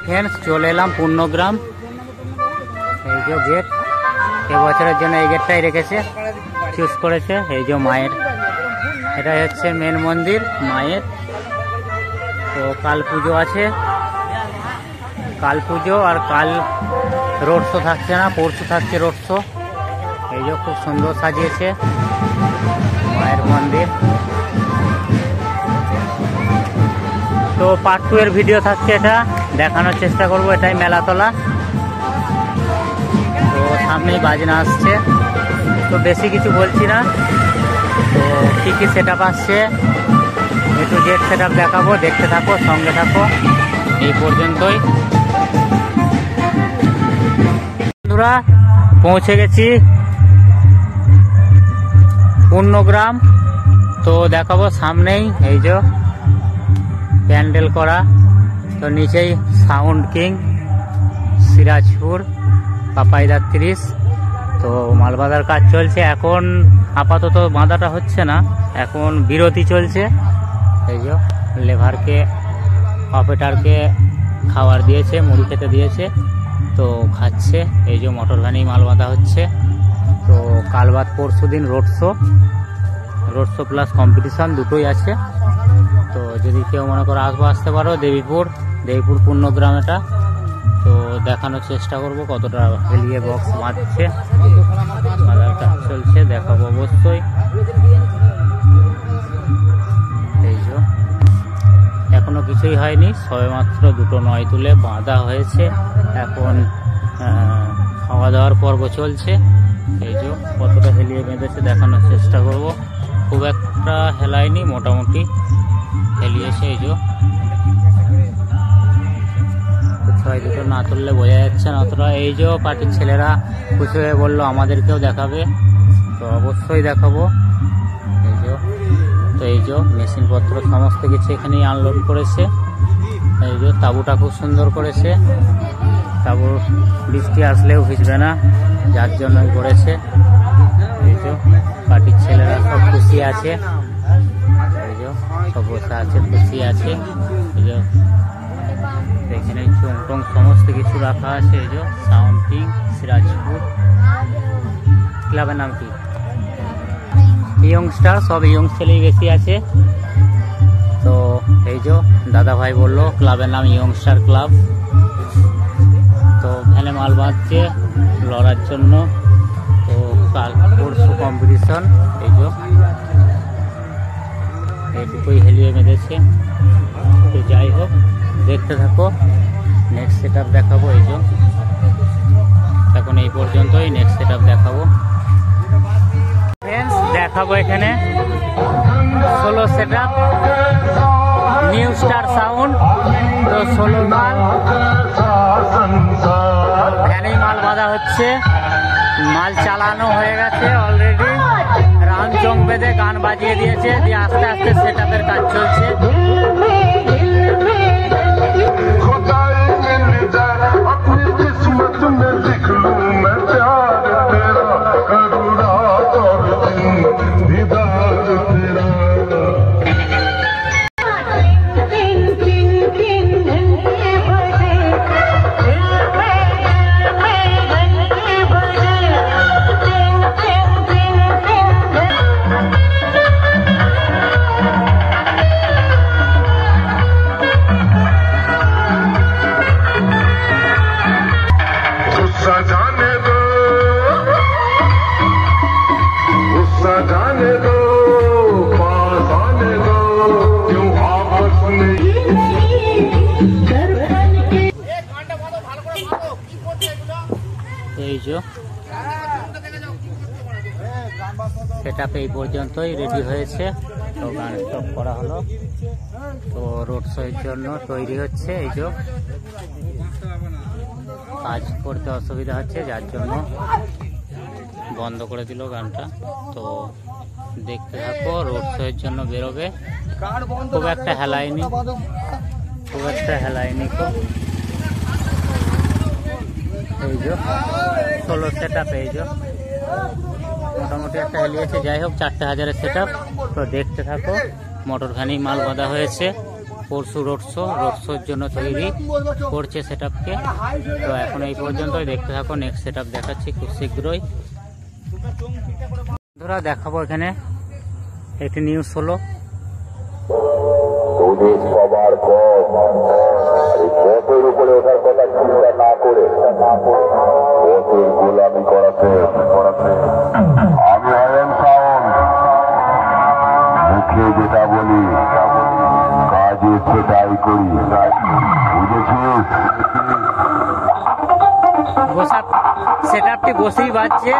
Friends চলে এলাম পূর্ণগ্রাম। এই যে গেট, এবছরের জন্য এই গেটটাই রেখেছে, চুজ করেছে। এই যে মায়ের, এটাই হচ্ছে মেন মন্দির মায়ের। তো কাল পুজো আছে, কাল পুজো আর কাল রোড শো থাকছে না, পরশু থাকছে রোড শো। এই যে খুব সুন্দর সাজিয়েছে মায়ের মন্দির। তো পার্ট 2 এর ভিডিও থাকছে, এটা দেখানোর চেষ্টা করব। এটাই মেলাতলা, তো সামনেই বাজনা আসছে, তো বেশি কিছু বলছি না। তো কী কী সেট আপ আসছে, একটু জেড সেট আপ দেখাবো, দেখতে থাকো, সঙ্গে থাকো। এই পর্যন্তই বন্ধুরা, পৌঁছে গেছি পূর্ণগ্রাম। তো দেখাবো সামনেই, এই যে প্যান্ডেল করা। তো নিচেই সাউন্ড কিং সিরাজপুর পাপাইদা 30। তো মাল বাঁধার কাজ চলছে এখন, আপাতত বাঁধাটা হচ্ছে না, এখন বিরতি চলছে। এই যে লেভারকে অপারেটরকে খাবার দিয়েছে, মুড়ি খেতে দিয়েছে, তো খাচ্ছে। এই যে মোটর ভ্যানেই মাল বাঁধা হচ্ছে। তো কাল বাদ পরশু দিন রোড শো প্লাস কম্পিটিশান দুটোই আছে। তো যদি কেউ মনে করো আসতে পারো, দেবীপুর পূর্ণগ্রাম এটা। তো দেখানোর চেষ্টা করব কতটা হেলিয়ে বক্স বাঁধছে, বাঁধার কাজ চলছে, দেখাবো অবশ্যই। এই যে এখনো কিছুই হয়নি, সবেমাত্র দুটো নয় তুলে বাঁধা হয়েছে। এখন খাওয়া দাওয়ার পর্ব চলছে। এই যে কতটা হেলিয়ে বেঁধেছে দেখানোর চেষ্টা করব। খুব একটা হেলায়নি, মোটামুটি হেলিয়েছে। এই যে ছয় দুটো না তুললে বোঝা যাচ্ছে না অতটা। এই যে পার্টির ছেলেরা খুশি হয়ে বললো আমাদেরকেও দেখাবে, তো অবশ্যই দেখাবো। এই যে, তো এই যে মেশিনপত্র সমস্ত কিছু এখানেই আনলোড করেছে। এই যে তাঁবুটা খুব সুন্দর করেছে, তাঁবু বৃষ্টি আসলেও ভিজবে না, যার জন্যই করেছে। এই যে পার্টির ছেলেরা সব খুশি আছে, এই যে সব বসে আছে, খুশি আছে। এই যে এখানে চোং টোং সমস্ত কিছু রাখা আছে। এই যে সাউন্ড কিং সিরাজপুর ক্লাবের নাম কি, ইয়ংস্টার, সব ইয়ং ছেলেই বেশি আছে। তো এই যে দাদা ভাই বললো ক্লাবের নাম ইয়ংস্টার ক্লাব। তো ভ্যানে মাল বাঁধছে লড়ার জন্য। তো কাল পরশু কম্পিটিশন। এই যে এইটুকুই হেলিয়ে বেঁধেছে। তো যাই হোক, দেখতে থাকো, নেক্সট সেট আপ দেখাবো। এই যে এখন এই পর্যন্তই, নেক্সট সেট আপ দেখাবো। দেখাবো এখানে 16 set up, new star sound. তো 16 মাল ভ্যানেই মাল বাঁধা হচ্ছে, মাল চালানো হয়ে গেছে অলরেডি। রাম চোং বেঁধে গান বাজিয়ে দিয়েছে, দিয়ে আস্তে আস্তে সেট আপের কাজ চলছে। এই যে সেটআপ এই পর্যন্তই রেডি হয়েছে। তো গান স্টপ করা হলো, তো রোড শো এর জন্য তৈরি হচ্ছে। এই যে কাজ করতে অসুবিধা হচ্ছে, যার জন্য বন্ধ করে দিল গানটা। তো দেখতে থাকো, রোড শো এর জন্য বেরোবে। খুব একটা হেলায়নি, খুব একটা হেলায়নি। তো এই যে 16 সেট আপ, এই যে মোটামুটি একটা হেলিয়েছে। যাই হোক 4000-এর সেট আপ। তো দেখতে থাকো, মোটর ভ্যানেই মাল বাঁধা হয়েছে। পরশু রোড শোর জন্য তৈরি করছে সেটআপকে। তো এখন এই পর্যন্তই, দেখতে থাকো, নেক্সট সেটআপ দেখাচ্ছি খুব শীঘ্রই। বন্ধুরা দেখাবো এখানে একটি নিউজ হলো, উপরে ওঠার কথা চিন্তা না করে গোলামি করাতে আমি আয়ন সাউন্ড মুখে যেটা বলি কাজে সেটাই করি, বুঝেছিস? সেটআপটি বসেই বাজছে।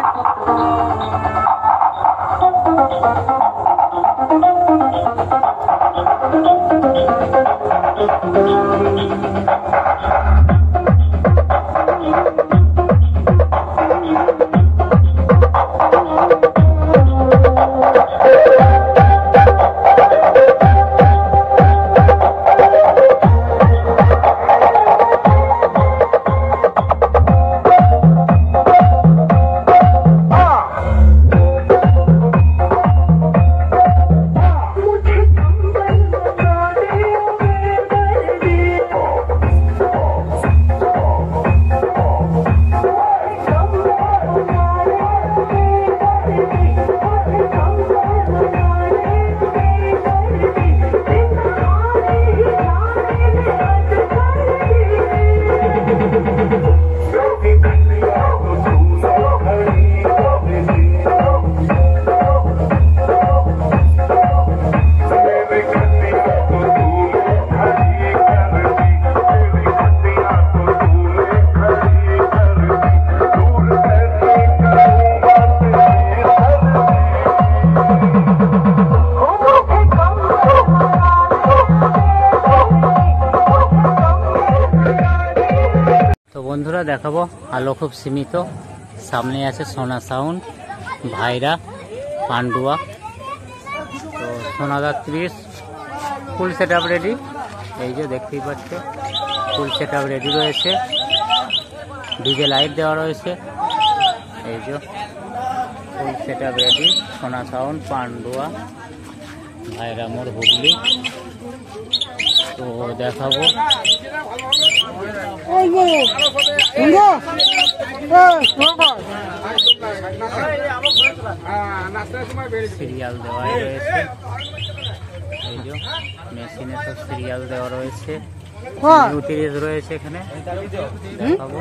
বন্ধুরা দেখাবো আলো খুব সীমিত, সামনে আছে সোনা সাউন্ড, ভাইরা, পান্ডুয়া। তো সোনাদার 30 ফুল সেটআপ রেডি, এই যে দেখতেই পাচ্ছ ফুল সেটআপ রেডি রয়েছে, ডিজে লাইট দেওয়া রয়েছে, এই যে ফুল সেটআপ রেডি, সোনা সাউন্ড, পান্ডুয়া, ভাইরা মোড়, হুগলি। তো দেখাবো সিরিয়াল দেওয়া রয়েছে, এই যে মেশিনে সব সিরিয়াল দেওয়া রয়েছে, 30 রয়েছে এখানে। দেখাবো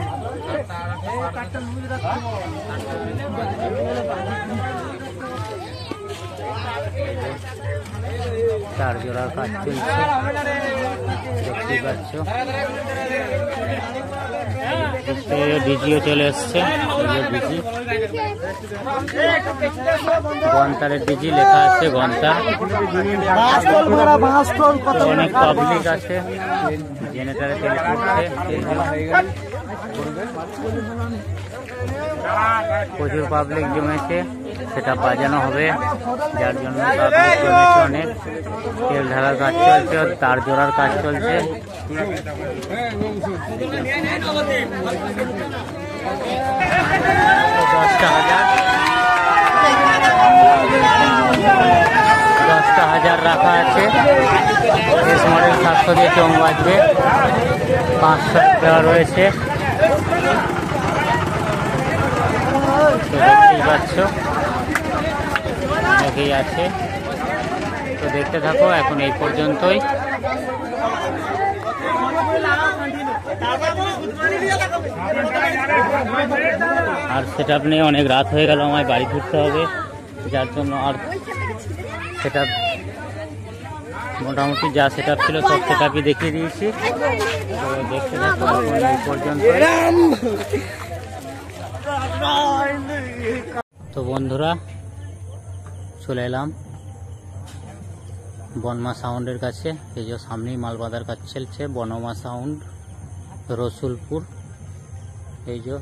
চার জোড়ার কাজ চলছে, দেখতেই পাচ্ছ। ডিজিও চলে এসছে, ডিজি গন্তারের ডিজি লেখা আছে, গন্তার। অনেক পাবলিক আছে, জেনারেটরে তেল পড়ছে, প্রচুর পাবলিক জমেছে, সেটা বাজানো হবে, যার জন্য পাবলিক জমেছে অনেক। তেল ঢালার কাজ চলছে, তার জোড়ার কাজ চলছে। 10,000 রাখা আছে, এস মডেল 700 দিয়ে চোখ বাজবে, 500 দেওয়া রয়েছে, দেখতেই পাচ্ছ অনেকেই আছে। তো দেখতে থাকো, এখন এই পর্যন্তই। আর সেটআপ নিয়ে অনেক রাত হয়ে গেল, আমায় বাড়ি ফিরতে হবে, যার জন্য আর সেটআপ মোটামুটি যা সেটআপ ছিল সব সেটআপই দেখিয়ে দিয়েছি। তো দেখতে থাকো, এখন এই পর্যন্ত। তো বন্ধুরা চলে এলাম বনমা সাউন্ডের কাছে, এই যে সামনেই মাল বাঁধার কাজ চলছে, বনমা সাউন্ড, রসুলপুর। এই যে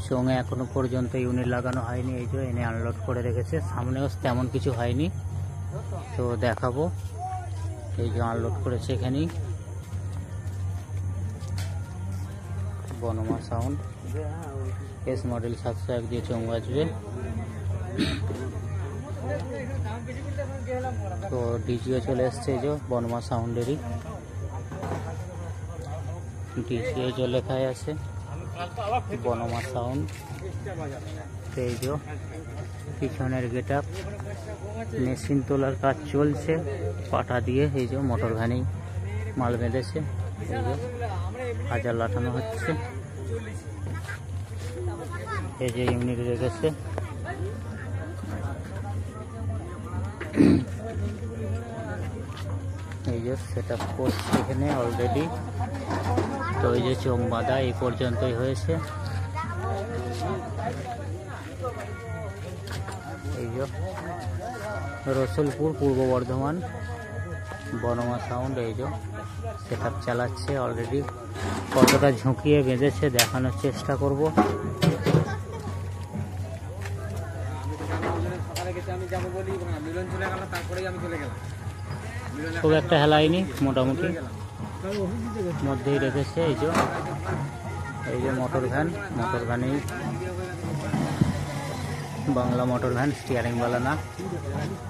সঙ্গে এখনো পর্যন্ত ইউনিট লাগানো হয়নি, এই যে এনে আনলোড করে রেখেছে, সামনেও তেমন কিছু হয়নি। তো দেখাবো, এই যে আনলোড করেছে এখানেই বনমা সাউন্ড, এস মডেল 701 দিয়ে চোখ বাজবে। তো ডিজিও চলে এসছে, এই যে বনমা সাউন্ডেরই। ডিসিএ লেখাই আছে বনমা সাউন্ড। এই যে পিছনের গেট আপ, মেশিন তোলার কাজ চলছে পাটা দিয়ে। এই যে মোটর ভ্যানেই মাল বেঁধেছে, এই যে হাজার লাটানো হচ্ছে। এই যে ইউনিট রেখেছে, এই যে সেট আপ করছে এখানে অলরেডি। তো এই যে চোখ বাঁধা এই পর্যন্তই হয়েছে। এই যে রসুলপুর পূর্ব বর্ধমান বনমা সাউন্ড। এই যে সেট আপ চালাচ্ছে অলরেডি। কতটা ঝুঁকিয়ে বেঁধেছে দেখানোর চেষ্টা করব। খুব একটা হেলাইনি, মোটামুটি মধ্যেই রেখেছে। এই যে মোটর ভ্যানেই বাংলা মোটর ভ্যান, স্টিয়ারিংওয়ালা না।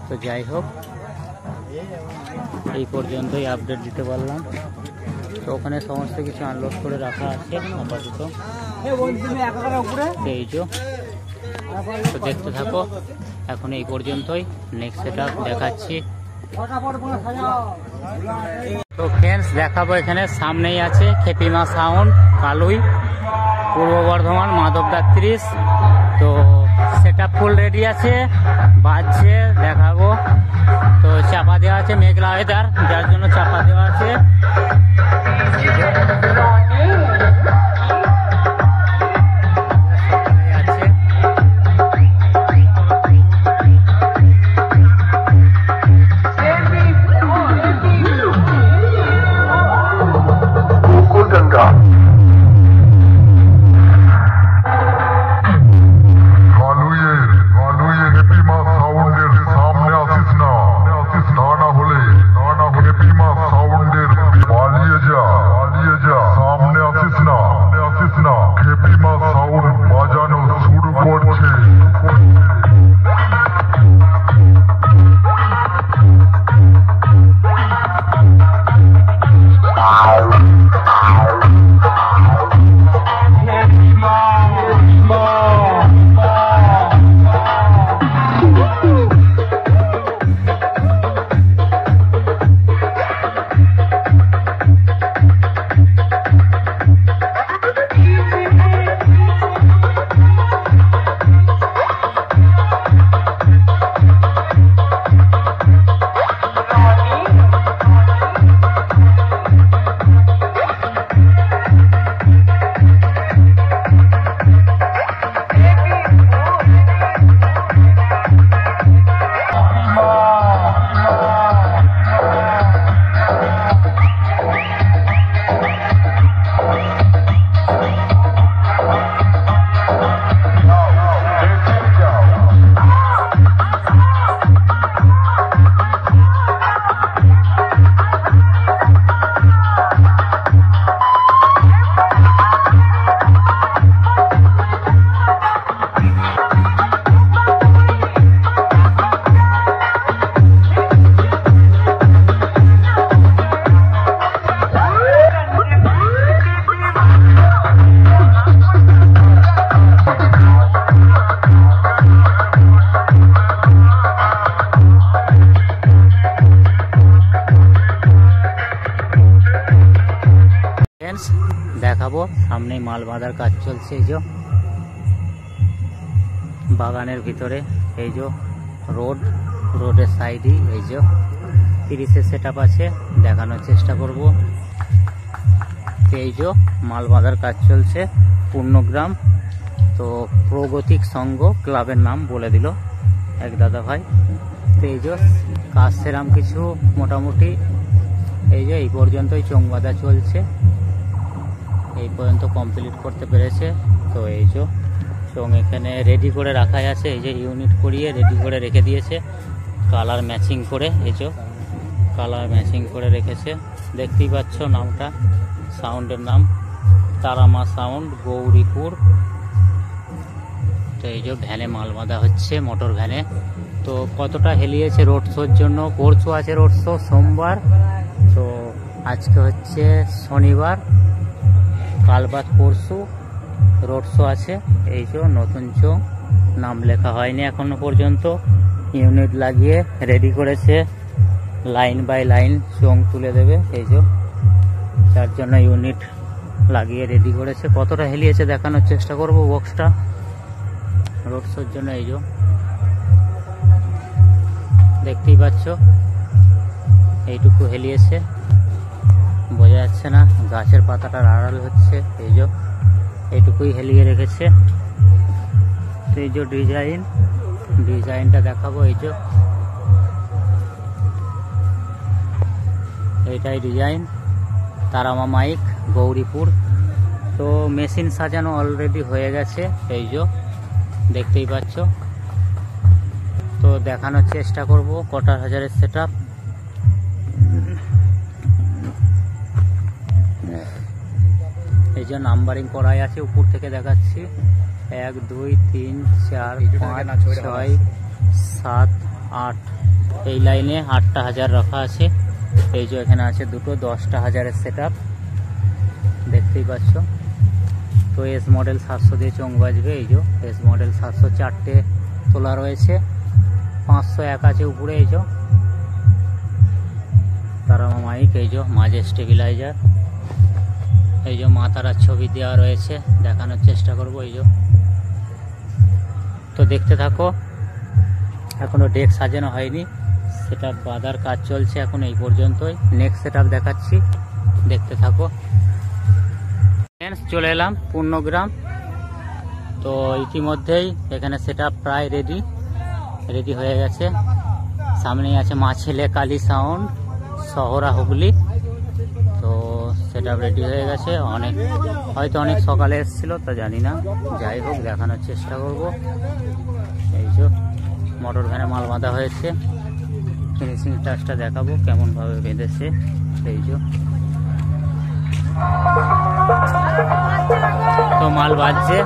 তো যাই হোক, এই পর্যন্তই আপডেট দিতে পারলাম। তো ওখানে সমস্ত কিছু আনলোড করে রাখা আছে আপাতত। এই যে তো দেখতে থাকো, এখন এই পর্যন্তই। নেক্সট সেট আপ দেখাচ্ছি। তো ফ্রেন্ডস দেখাবো, এখানে সামনেই আছে খেপিমা সাউন্ড কালুই, পূর্ব বর্ধমান মাধবদা 30। তো সেট আপ ফুল রেডি আছে, বাজছে দেখাবো। তো চাপা দেওয়া আছে, মেঘলা ওয়েদার যার জন্য চাপা দেওয়া আছে। দেখাবো, সামনেই মাল বাঁধার কাজ চলছে। এই যে বাগানের ভিতরে, এই যে রোডের সাইডেই এই যে 30-এর সেট আপ আছে, দেখানোর চেষ্টা করব। এই যে মাল বাঁধার কাজ চলছে পূর্ণগ্রাম। তো প্রগতিক সংঘ ক্লাবের নাম বলে দিল এক দাদা ভাই। তো এই যে কাজ সেরাম কিছু মোটামুটি এই যে এই পর্যন্তই চোখ বাঁধা চলছে, এই পর্যন্ত কমপ্লিট করতে পেরেছে। তো এই যে চোখ এখানে রেডি করে রাখাই আছে, এই যে ইউনিট করিয়ে রেডি করে রেখে দিয়েছে কালার ম্যাচিং করে। এই যে কালার ম্যাচিং করে রেখেছে, দেখতেই পাচ্ছ নামটা, সাউন্ডের নাম তারামা সাউন্ড গৌরীপুর। তো এই যে ভ্যানে মাল বাঁধা হচ্ছে, মোটর ভ্যানে। তো কতটা হেলিয়েছে রোড শোর জন্য, পরশু আছে রোড শো সোমবার, তো আজকে হচ্ছে শনিবার। কাল বাদ পরশু রোড শো আছে। এই যে নতুন চোং, নাম লেখা হয়নি এখনো পর্যন্ত, ইউনিট লাগিয়ে রেডি করেছে, লাইন বাই লাইন চোং তুলে দেবে। এই যে তার জন্য ইউনিট লাগিয়ে রেডি করেছে। কতটা হেলিয়েছে দেখানোর চেষ্টা করব বক্সটা রোড শোর জন্য। এই যে দেখতেই পাচ্ছ এইটুকু হেলিয়েছে, বোঝা যাচ্ছে না, গাছের পাতাটার আড়াল হচ্ছে। এই যে এইটুকুই হেলিয়ে রেখেছে। এই যে ডিজাইনটা দেখাবো। এই যে এইটাই ডিজাইন, তারামা মাইক, গৌরীপুর। তো মেশিন সাজানো অলরেডি হয়ে গেছে। এই যে দেখতেই পাচ্ছ। তো দেখানোর চেষ্টা করব কটার হাজারের সেট আপ। এই যে নাম্বারিং করাই আছে, উপর থেকে দেখাচ্ছি 1 2 3 4 5 6 7 8, এই লাইনে 8টা হাজার রাখা আছে। এই যে এখানে আছে দুটো 10টা হাজারের সেট আপ, দেখতেই পাচ্ছ। তো এস মডেল 700 দিয়ে চোং বাজবে। এই যে এস মডেল 700 4টে তোলা রয়েছে, 501 আছে উপরে। এই যে তারামা মাইক, এই যে মাঝে স্টেবিলাইজার, এই যে মাতারার ছবি দেওয়া রয়েছে, দেখানোর চেষ্টা করব। এই যে তো দেখতে থাকো, এখনো ডেক সাজানো হয়নি, সেটআপ বাঁধার কাজ চলছে এখন এই পর্যন্তই। নেক্সট সেটআপ দেখাচ্ছি, দেখতে থাকো। চলে এলাম পূর্ণগ্রাম। তো ইতিমধ্যেই এখানে সেটআপ প্রায় রেডি হয়ে গেছে। সামনেই আছে মা ছেলে কালী সাউন্ড, শহরা হুগলি। তো সেটআপ রেডি হয়ে গেছে, হয়তো অনেক সকালে এসেছিল তা জানি না, যাই হোক দেখানোর চেষ্টা করব। এই যে মোটর ভ্যানে মাল বাঁধা হয়েছে, ফিনিশিং টাচটা দেখাবো কেমন ভাবে বেঁধেছে। এই যে তো মাল বাজছে,